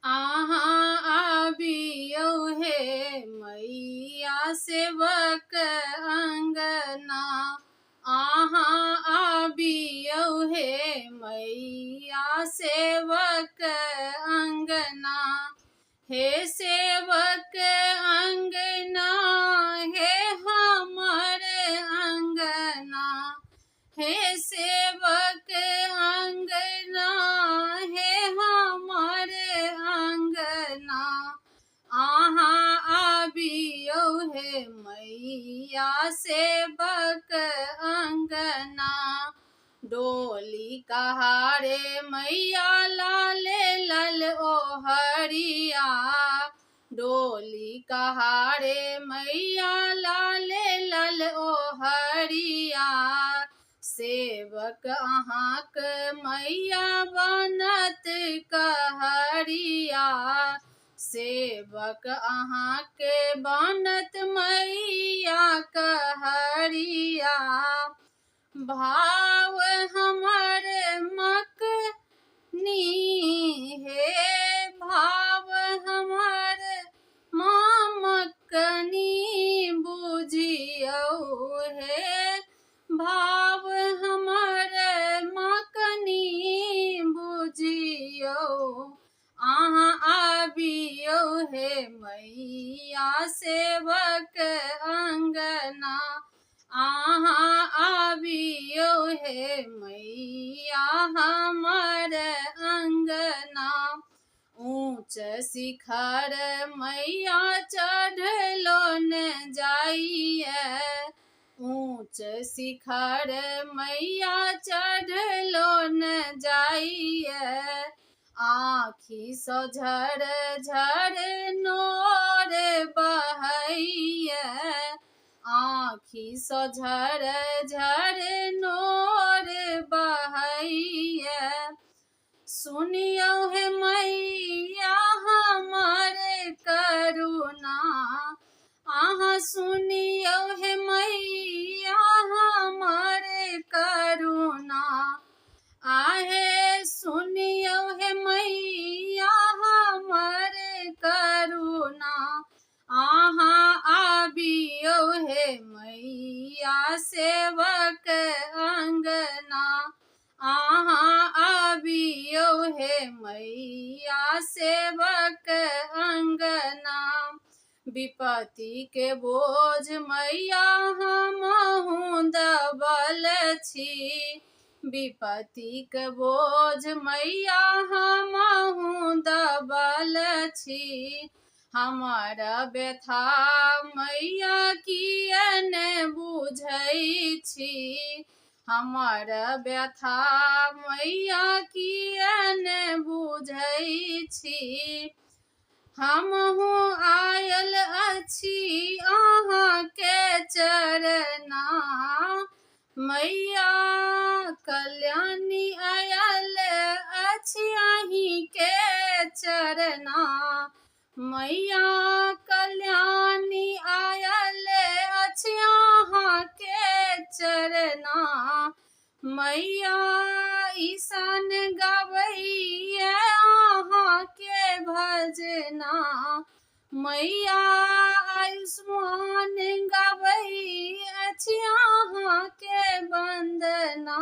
अहाँ आबियौ हे मैया सेवक अंगना। अहाँ आबियौ हे मैया सेवक अंगना। हे सेवक अंगना हे हमर अंगना। हे सेवक अंगना हे हमर अंगना। अहाँ आबियौ हे मैया सेवक अंगना। डोली कहारे मैया लाले लल ओहरिया। डोली कहारे मैया लाले लल ओहरिया। सेवक अहाँक मैया बनत कहरिया। सेवक अहाँके बनत मैया कहरिया। भाव हमर मकनी हे भाव हमर मकनी बुझियौ हे। भाव हमर मकनी बुझियौ। अहाँ आबियौ हे मैया सेवक अंगना। अहाँ आबियौ हे मैया हमर अंगना। ऊँच शिखर मैया चढ़लो न जाइए। ऊँच शिखर मैया चढ़लो न जाइए। आँखि सँ झर झर नोर बहैये। आँखि सँ झर झर नोर बहैये। सुनियौ हे मैया हमर करुणा। अहाँ सुनियौ हे मैया हमर करुणा। आहे सुनियौ हे मैया हमर करुणा। अहाँ आबियौ हे मैया सेवक अंगना। अहाँ आबियौ हे मैया सेवक अंगना। विपत्ति के बोझ मैया हमहूँ दबल छी। विपत्ति के बोझ मैया हमहूँ दबल छी। हमर व्यथा मैया किए ने बुझै छी। हमर व्यथा मैया किए ने बुझै छी। हमहूँ आयल अछि अहाँके चरना। मैया कल्याणी आयल अछि अहींके चरना। मैया कल्याणी आयल अछि अहाँके चरना। मैया ईशान गबैये अहाँके भजना। मैया आयुष्मान गबै अछि अहाँके वंदना।